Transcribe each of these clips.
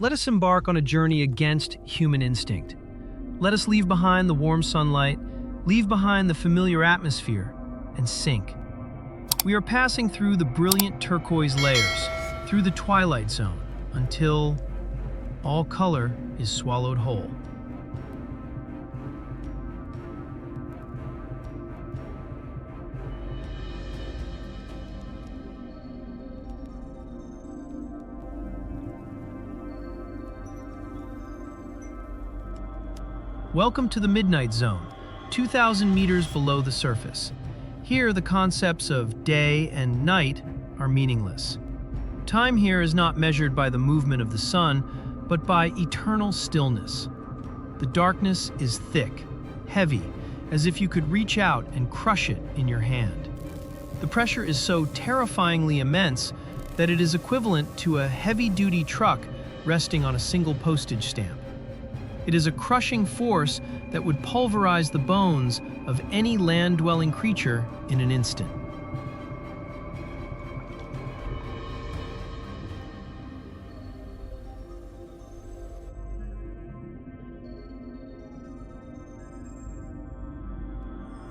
Let us embark on a journey against human instinct. Let us leave behind the warm sunlight, leave behind the familiar atmosphere, and sink. We are passing through the brilliant turquoise layers, through the twilight zone, until all color is swallowed whole. Welcome to the Midnight Zone, 2,000 meters below the surface. Here, the concepts of day and night are meaningless. Time here is not measured by the movement of the sun, but by eternal stillness. The darkness is thick, heavy, as if you could reach out and crush it in your hand. The pressure is so terrifyingly immense that it is equivalent to a heavy-duty truck resting on a single postage stamp. It is a crushing force that would pulverize the bones of any land-dwelling creature in an instant.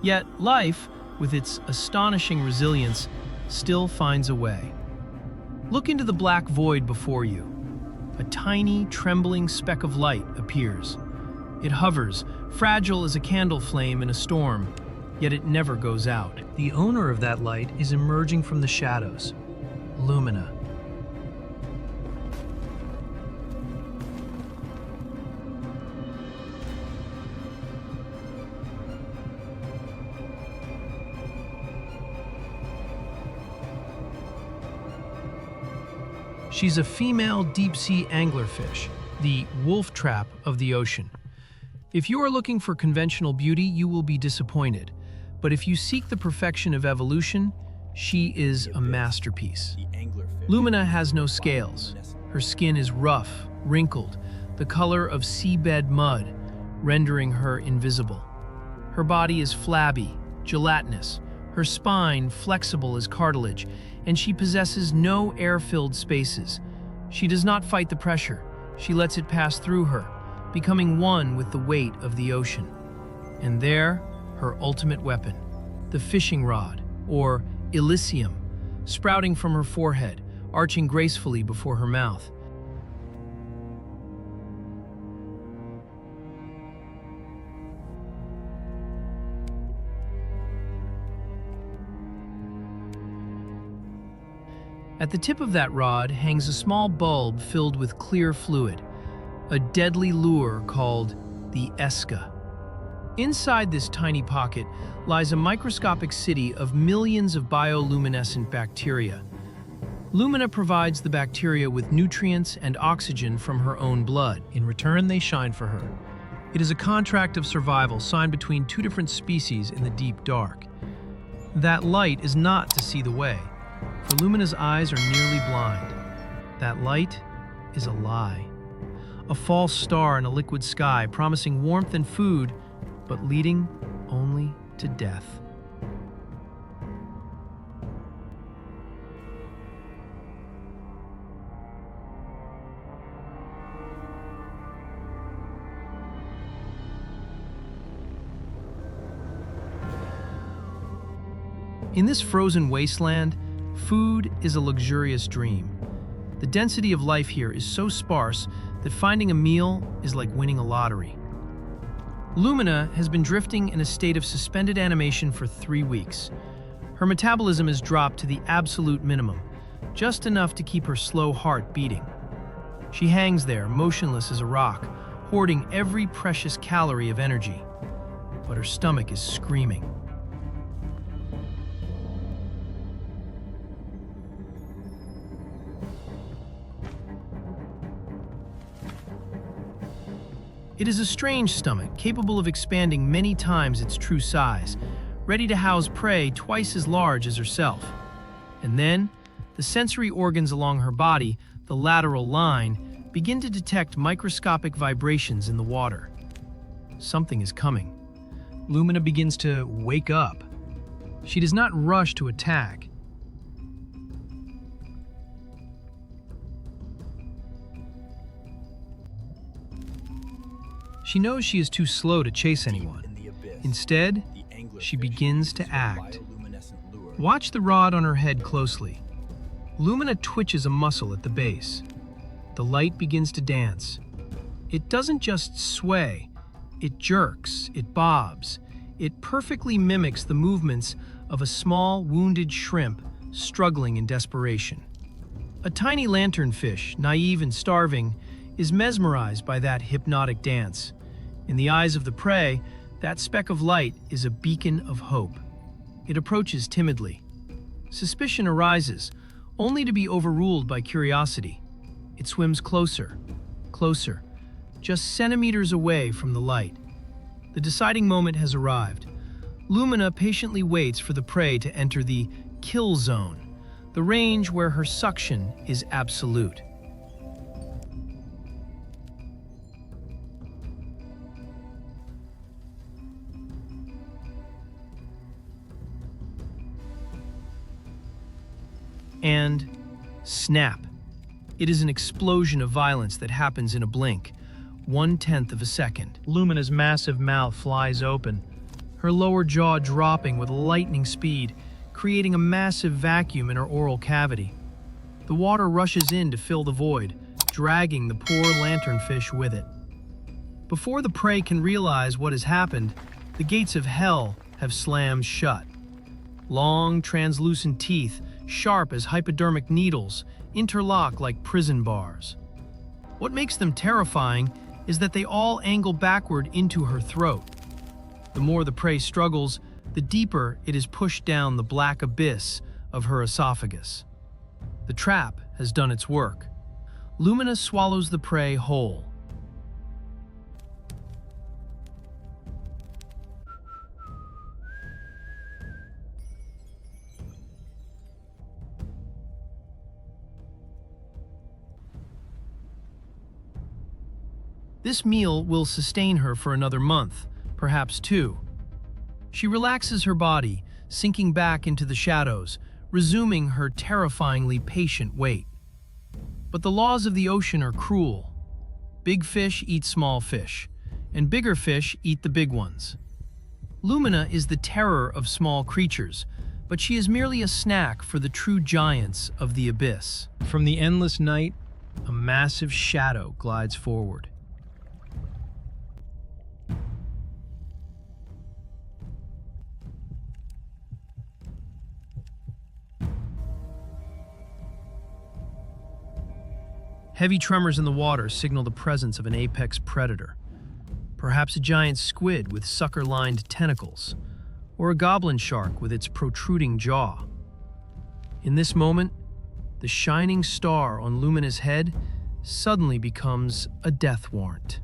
Yet life, with its astonishing resilience, still finds a way. Look into the black void before you. A tiny, trembling speck of light appears. It hovers, fragile as a candle flame in a storm, yet it never goes out. The owner of that light is emerging from the shadows, Lumina. She's a female deep-sea anglerfish, the wolf trap of the ocean. If you are looking for conventional beauty, you will be disappointed. But if you seek the perfection of evolution, she is a masterpiece. Lumina has no scales. Her skin is rough, wrinkled, the color of seabed mud, rendering her invisible. Her body is flabby, gelatinous, her spine flexible as cartilage, and she possesses no air-filled spaces. She does not fight the pressure. She lets it pass through her, becoming one with the weight of the ocean. And there, her ultimate weapon, the fishing rod, or ILLICIUM, sprouting from her forehead, arching gracefully before her mouth. At the tip of that rod hangs a small bulb filled with clear fluid, a deadly lure called the ESCA. Inside this tiny pocket lies a microscopic city of millions of bioluminescent bacteria. Lumina provides the bacteria with nutrients and oxygen from her own blood. In return, they shine for her. It is a contract of survival signed between two different species in the deep dark. That light is not to see the way, for Lumina's eyes are nearly blind. That light is a lie. A false star in a liquid sky, promising warmth and food, but leading only to death. In this frozen wasteland, food is a luxurious dream. The density of life here is so sparse that finding a meal is like winning a lottery. Lumina has been drifting in a state of suspended animation for 3 weeks. Her metabolism has dropped to the absolute minimum, just enough to keep her slow heart beating. She hangs there, motionless as a rock, hoarding every precious calorie of energy. But her stomach is screaming. It is a strange stomach, capable of expanding many times its true size, ready to house prey twice as large as herself. And then, the sensory organs along her body, the lateral line, begin to detect microscopic vibrations in the water. Something is coming. Lumina begins to wake up. She does not rush to attack. She knows she is too slow to chase anyone. Instead, she begins to act. Watch the rod on her head closely. Lumina twitches a muscle at the base. The light begins to dance. It doesn't just sway, it jerks, it bobs. It perfectly mimics the movements of a small, wounded shrimp struggling in desperation. A tiny lanternfish, naive and starving, is mesmerized by that hypnotic dance. In the eyes of the prey, that speck of light is a beacon of hope. It approaches timidly. Suspicion arises, only to be overruled by curiosity. It swims closer, closer, just centimeters away from the light. The deciding moment has arrived. Lumina patiently waits for the prey to enter the kill zone, the range where her suction is absolute. And snap. It is an explosion of violence that happens in a blink, 1/10 of a second. Lumina's massive mouth flies open, her lower jaw dropping with lightning speed, creating a massive vacuum in her oral cavity. The water rushes in to fill the void, dragging the poor lanternfish with it. Before the prey can realize what has happened, the gates of hell have slammed shut. Long, translucent teeth, sharp as hypodermic needles, interlock like prison bars. What makes them terrifying is that they all angle backward into her throat. The more the prey struggles, the deeper it is pushed down the black abyss of her esophagus. The trap has done its work. Lumina swallows the prey whole. This meal will sustain her for another month, perhaps 2. She relaxes her body, sinking back into the shadows, resuming her terrifyingly patient wait. But the laws of the ocean are cruel. Big fish eat small fish, and bigger fish eat the big ones. Lumina is the terror of small creatures, but she is merely a snack for the true giants of the abyss. From the endless night, a massive shadow glides forward. Heavy tremors in the water signal the presence of an apex predator. Perhaps a giant squid with sucker-lined tentacles, or a goblin shark with its protruding jaw. In this moment, the shining star on Lumina's head suddenly becomes a death warrant.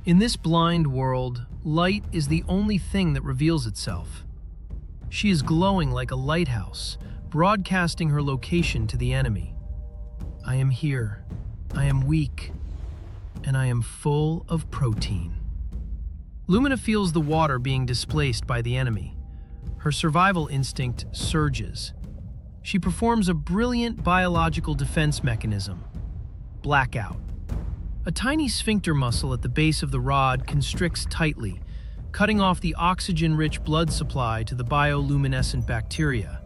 In this blind world, light is the only thing that reveals itself. She is glowing like a lighthouse, broadcasting her location to the enemy. I am here, I am weak, and I am full of protein. Lumina feels the water being displaced by the enemy. Her survival instinct surges. She performs a brilliant biological defense mechanism: blackout. A tiny sphincter muscle at the base of the rod constricts tightly, cutting off the oxygen-rich blood supply to the bioluminescent bacteria.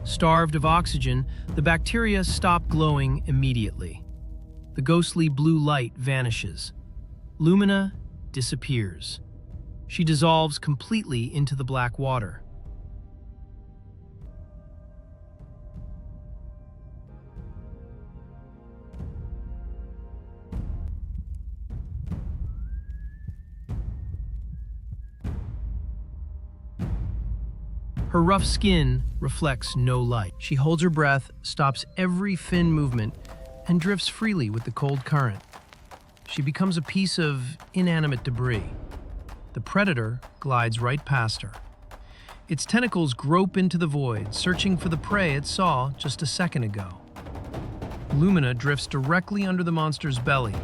Starved of oxygen, the bacteria stop glowing immediately. The ghostly blue light vanishes. Lumina disappears. She dissolves completely into the black water. Her rough skin reflects no light. She holds her breath, stops every fin movement, and drifts freely with the cold current. She becomes a piece of inanimate debris. The predator glides right past her. Its tentacles grope into the void, searching for the prey it saw just a second ago. Lumina drifts directly under the monster's belly,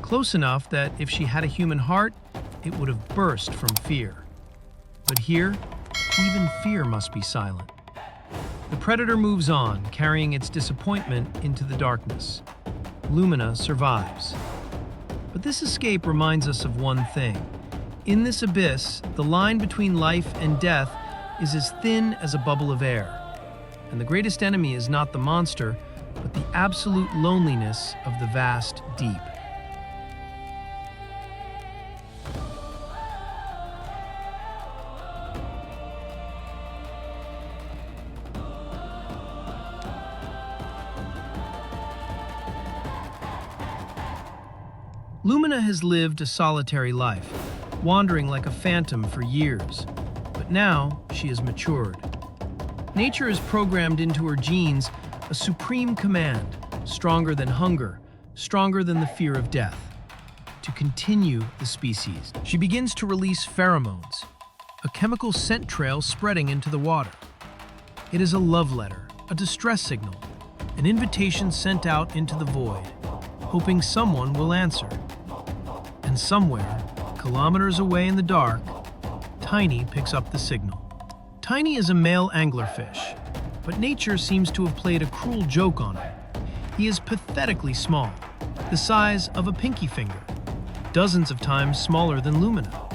close enough that if she had a human heart, it would have burst from fear. But here, even fear must be silent. The predator moves on, carrying its disappointment into the darkness. Lumina survives. But this escape reminds us of one thing. In this abyss, the line between life and death is as thin as a bubble of air. And the greatest enemy is not the monster, but the absolute loneliness of the vast deep. Lumina has lived a solitary life, wandering like a phantom for years. But now she has matured. Nature has programmed into her genes a supreme command, stronger than hunger, stronger than the fear of death, to continue the species. She begins to release pheromones, a chemical scent trail spreading into the water. It is a love letter, a distress signal, an invitation sent out into the void, hoping someone will answer. And somewhere, kilometers away in the dark, Tiny picks up the signal. Tiny is a male anglerfish, but nature seems to have played a cruel joke on him. He is pathetically small, the size of a pinky finger, dozens of times smaller than Lumina.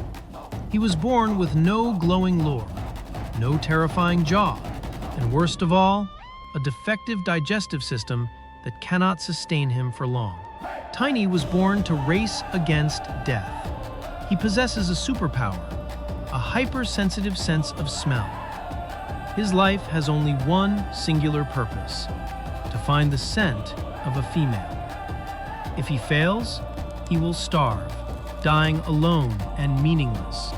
He was born with no glowing lure, no terrifying jaw, and worst of all, a defective digestive system that cannot sustain him for long. Tiny was born to race against death. He possesses a superpower, a hypersensitive sense of smell. His life has only one singular purpose: to find the scent of a female. If he fails, he will starve, dying alone and meaningless.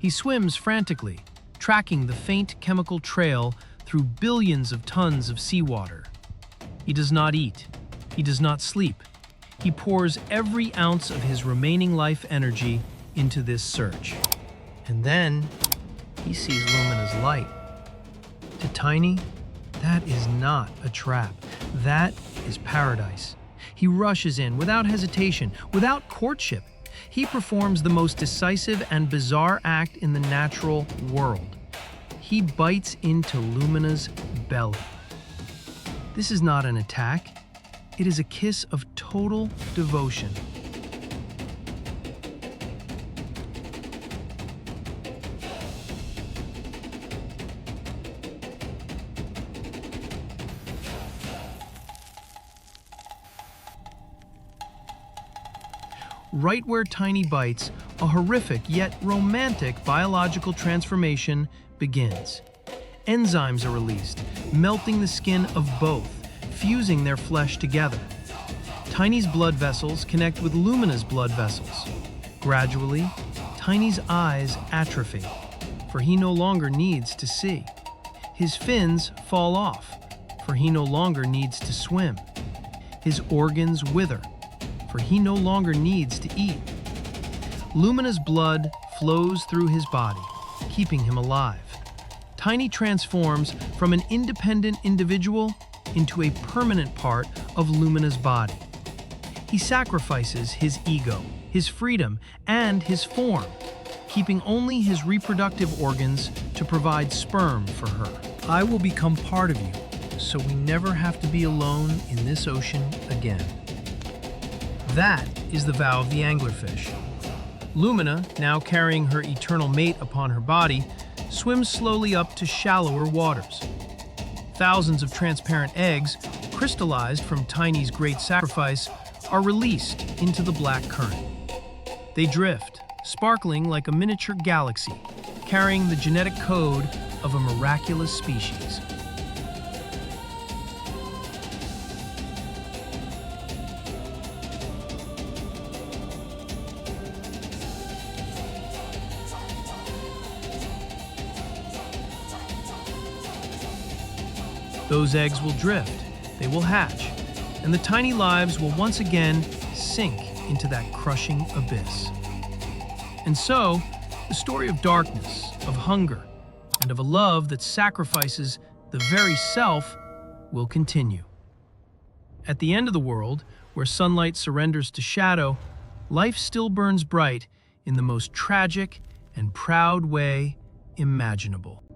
He swims frantically, tracking the faint chemical trail through billions of tons of seawater. He does not eat. He does not sleep. He pours every ounce of his remaining life energy into this search. And then he sees Lumina's light. To Tiny, that is not a trap. That is paradise. He rushes in without hesitation, without courtship. He performs the most decisive and bizarre act in the natural world. He bites into Lumina's belly. This is not an attack. It is a kiss of total devotion. Right where Tiny bites, a horrific yet romantic biological transformation begins. Enzymes are released, melting the skin of both, fusing their flesh together. Tiny's blood vessels connect with Lumina's blood vessels. Gradually, Tiny's eyes atrophy, for he no longer needs to see. His fins fall off, for he no longer needs to swim. His organs wither, for he no longer needs to eat. Lumina's blood flows through his body, keeping him alive. Tiny transforms from an independent individual into a permanent part of Lumina's body. He sacrifices his ego, his freedom, and his form, keeping only his reproductive organs to provide sperm for her. I will become part of you, so we never have to be alone in this ocean again. That is the vow of the anglerfish. Lumina, now carrying her eternal mate upon her body, swims slowly up to shallower waters. Thousands of transparent eggs, crystallized from Tiny's great sacrifice, are released into the black current. They drift, sparkling like a miniature galaxy, carrying the genetic code of a miraculous species. Those eggs will drift, they will hatch, and the tiny lives will once again sink into that crushing abyss. And so, the story of darkness, of hunger, and of a love that sacrifices the very self will continue. At the end of the world, where sunlight surrenders to shadow, life still burns bright in the most tragic and proud way unimaginable.